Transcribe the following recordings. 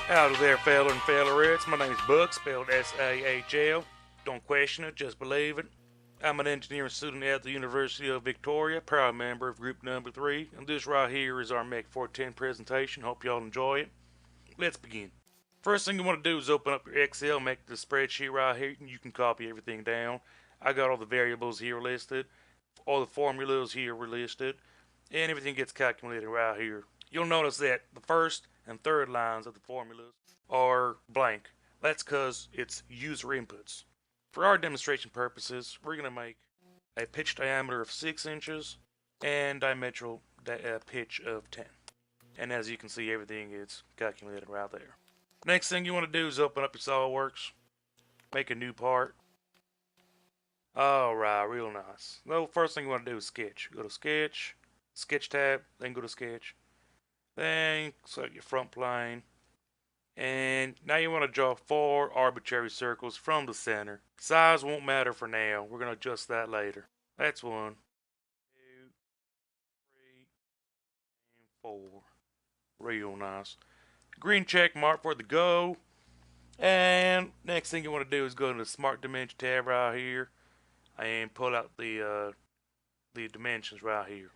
Howdy there, fella and fellerettes. My name's Buck, spelled S-A-H-L. Don't question it, just believe it. I'm an engineering student at the University of Victoria, proud member of group number 3, and this right here is our MEC 410 presentation. Hope y'all enjoy it. Let's begin. First thing you want to do is open up your Excel, make the spreadsheet right here, and you can copy everything down. I got all the variables here listed, all the formulas here were listed, and everything gets calculated right here. You'll notice that the first and third lines of the formulas are blank. That's because it's user inputs. For our demonstration purposes, we're going to make a pitch diameter of 6 inches and dimensional pitch of 10. And as you can see, everything is calculated right there. Next thing you want to do is open up your Solidworks, make a new part. Alright, real nice. The first thing you want to do is sketch. Go to sketch, sketch tab, then go to sketch. Then select your front plane. And now you want to draw 4 arbitrary circles from the center. Size won't matter for now. We're going to adjust that later. That's 1, 2, 3, and 4. Real nice. Green check mark for the go. And next thing you want to do is go to the Smart Dimension tab right here and pull out the dimensions right here.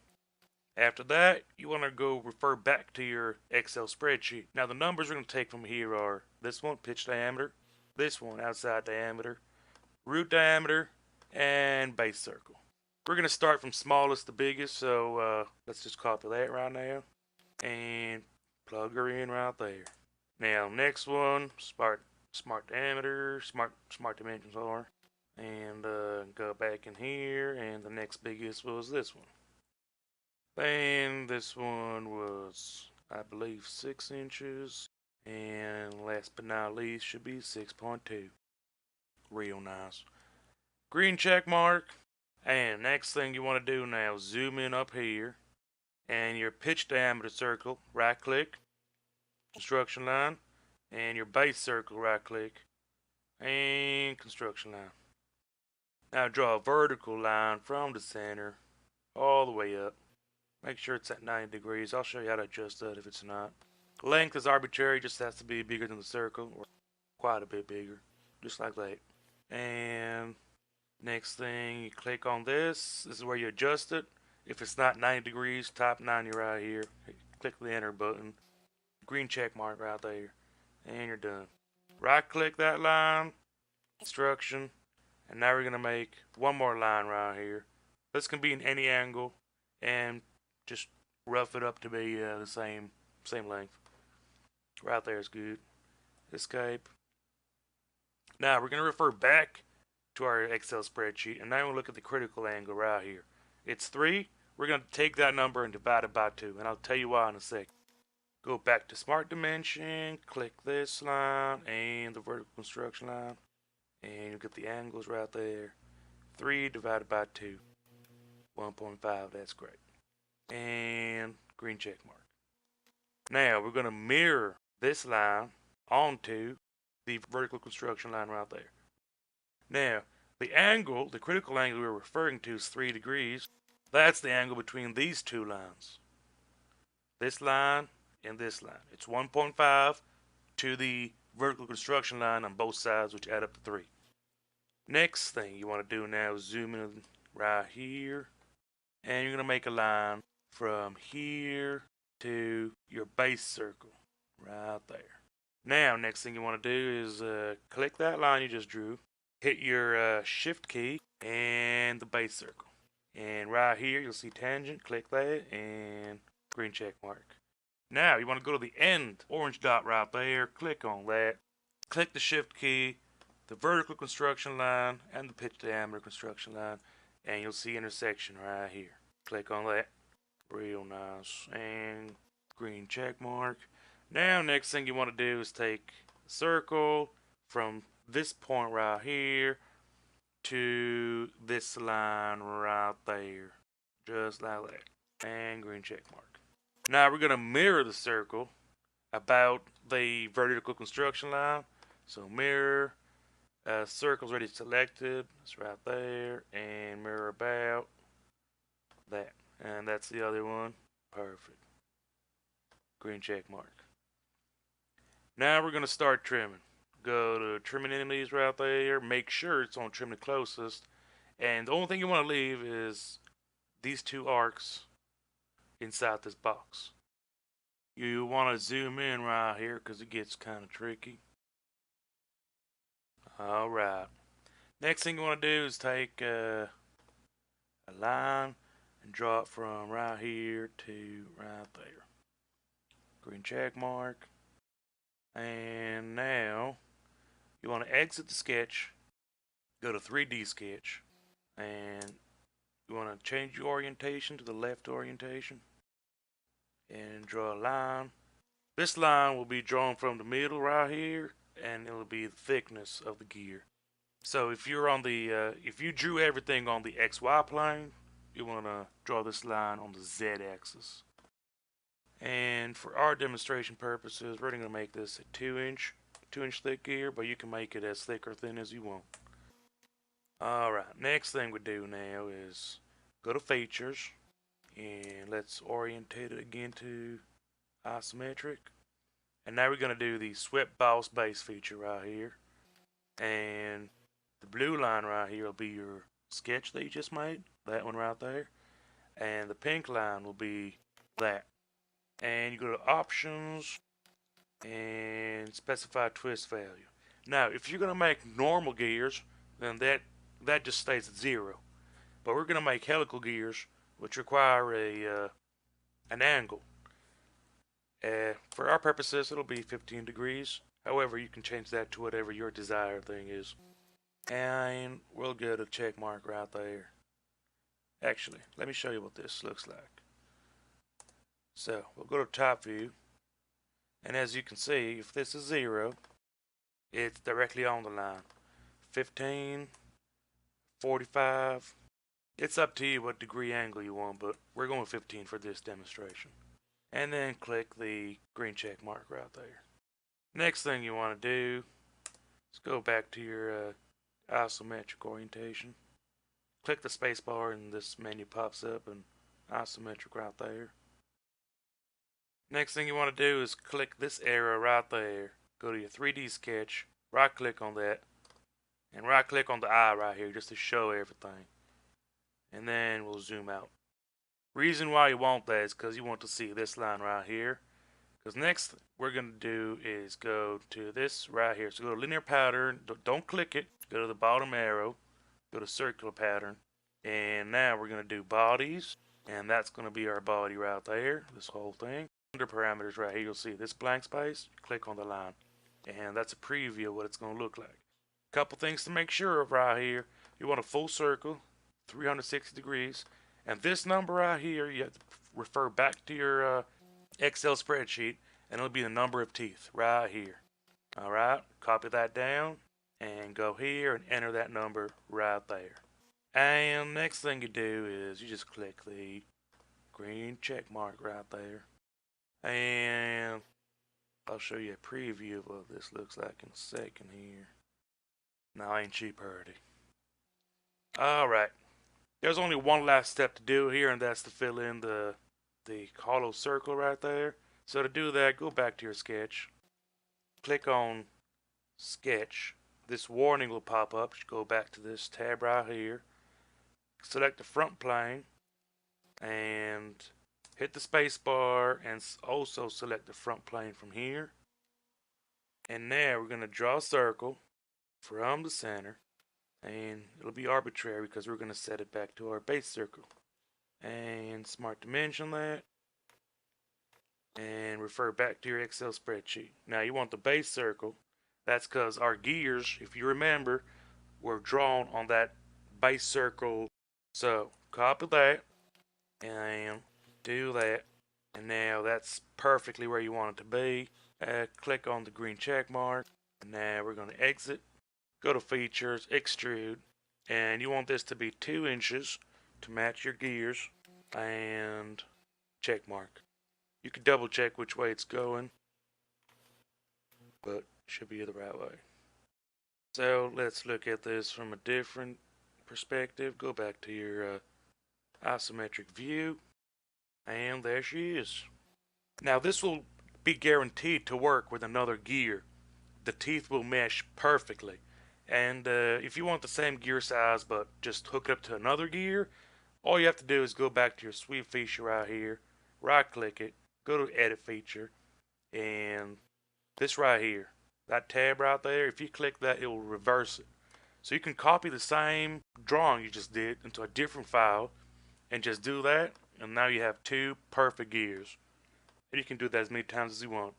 After that, you want to go refer back to your Excel spreadsheet. Now the numbers we're going to take from here are this one, pitch diameter, this one, outside diameter, root diameter, and base circle. We're going to start from smallest to biggest, so let's just copy that right now and plug her in right there. Now next one, smart diameter, smart dimensions are, and go back in here, and the next biggest was this one. Then this one was, I believe, 6 inches. And last but not least should be 6.2. Real nice. Green check mark. And next thing you want to do now, zoom in up here. And your pitch diameter circle, right click. Construction line. And your base circle, right click. And construction line. Now draw a vertical line from the center all the way up. Make sure it's at 90 degrees. I'll show you how to adjust that if it's not. Length is arbitrary, just has to be bigger than the circle, or quite a bit bigger, just like that. And next thing, you click on this. This is where you adjust it. If it's not 90 degrees, top 90 right here. Click the enter button. Green check mark right there. And you're done. Right click that line, construction, and now we're going to make one more line right here. This can be in any angle, and just rough it up to be the same length. Right there is good. Escape. Now we're going to refer back to our Excel spreadsheet, and now we'll look at the critical angle right here. It's 3. We're going to take that number and divide it by 2, and I'll tell you why in a sec. Go back to Smart Dimension, click this line and the vertical construction line, and you'll get the angles right there. 3 divided by 2. 1.5, that's great. And green check mark. Now we're going to mirror this line onto the vertical construction line right there. Now the angle, the critical angle we're referring to is 3 degrees. That's the angle between these two lines. This line and this line. It's 1.5 to the vertical construction line on both sides, which add up to 3. Next thing you want to do now is zoom in right here, and you're going to make a line from here to your base circle right there. Now next thing you want to do is click that line you just drew, hit your shift key and the base circle, and right here you'll see tangent. Click that and green check mark. Now you want to go to the end orange dot right there, click on that, click the shift key, the vertical construction line and the pitch diameter construction line, and you'll see intersection right here. Click on that. Real nice. And green check mark. Now next thing you want to do is take a circle from this point right here to this line right there. Just like that. And green check mark. Now we're going to mirror the circle about the vertical construction line. So mirror, circle's already selected. It's right there. And mirror about that. And that's the other one. Perfect. Green check mark. Now we're going to start trimming. Go to trimming enemies right there. Make sure it's on trim the closest. And the only thing you want to leave is these two arcs inside this box. You want to zoom in right here because it gets kind of tricky. Alright. Next thing you want to do is take a line and draw it from right here to right there. Green check mark. And now you want to exit the sketch, go to 3D sketch, and you want to change your orientation to the left orientation and draw a line. This line will be drawn from the middle right here, and it'll be the thickness of the gear. So if you're on the if you drew everything on the XY plane, you want to draw this line on the Z axis. And for our demonstration purposes, we're going to make this a 2-inch thick gear, but you can make it as thick or thin as you want. Alright, next thing we do now is go to features, and let's orientate it again to isometric. And now we're going to do the swept boss base feature right here. And the blue line right here will be your sketch that you just made, that one right there. And the pink line will be that. And you go to options and specify twist value. Now, if you're going to make normal gears, then that just stays at 0. But we're going to make helical gears, which require an angle. For our purposes, it'll be 15 degrees. However, you can change that to whatever your desired thing is. And we'll get a check mark right there. Actually, let me show you what this looks like. So, we'll go to top view. And as you can see, if this is 0, it's directly on the line. 15, 45. It's up to you what degree angle you want, but we're going with 15 for this demonstration. And then click the green check mark right there. Next thing you want to do is go back to your isometric orientation. Click the spacebar and this menu pops up, and isometric right there. Next thing you want to do is click this arrow right there. Go to your 3D sketch, right click on that, and right click on the eye right here just to show everything. And then we'll zoom out. Reason why you want that is because you want to see this line right here. Because next we're going to do is go to this right here. So go to linear pattern, don't click it, go to the bottom arrow, go to circular pattern, and now we're going to do bodies, and that's going to be our body right there, this whole thing. Under parameters right here, you'll see this blank space, click on the line, and that's a preview of what it's going to look like. Couple things to make sure of right here. You want a full circle, 360 degrees, and this number right here, you have to refer back to your Excel spreadsheet, and it'll be the number of teeth right here. Alright, copy that down, and go here and enter that number right there. And next thing you do is you just click the green check mark right there. And I'll show you a preview of what this looks like in a second here. Now, ain't she pretty? Alright. There's only one last step to do here, and that's to fill in the hollow circle right there. So to do that, go back to your sketch. Click on sketch. This warning will pop up. Go back to this tab right here. Select the front plane. And hit the space bar and also select the front plane from here. And now we're going to draw a circle from the center. And it'll be arbitrary because we're going to set it back to our base circle. And smart dimension that. And refer back to your Excel spreadsheet. Now you want the base circle. That's because our gears, if you remember, were drawn on that base circle. So copy that and do that. And now that's perfectly where you want it to be. Click on the green check mark. Now we're going to exit. Go to features, extrude, and you want this to be 2 inches to match your gears, and check mark. You can double check which way it's going, but it should be the right way. So let's look at this from a different perspective. Go back to your isometric view, and there she is. Now this will be guaranteed to work with another gear. The teeth will mesh perfectly. And if you want the same gear size but just hook it up to another gear, all you have to do is go back to your sweep feature right here, right click it, go to edit feature, and this right here, that tab right there, if you click that, it will reverse it. So you can copy the same drawing you just did into a different file and just do that, and now you have two perfect gears. And you can do that as many times as you want.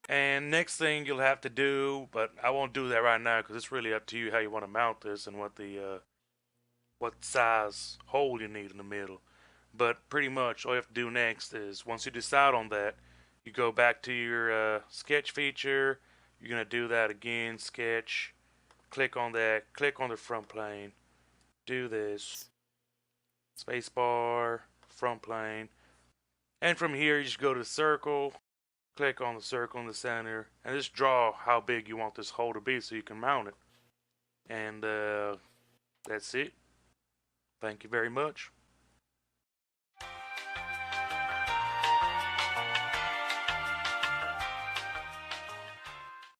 And next thing you'll have to do, but I won't do that right now because it's really up to you how you want to mount this and what size hole you need in the middle. But pretty much all you have to do next is once you decide on that, you go back to your sketch feature. You're gonna do that again, sketch. Click on that. Click on the front plane. Do this. Spacebar, front plane, and from here you just go to the circle. Click on the circle in the center, and just draw how big you want this hole to be so you can mount it. And that's it. Thank you very much.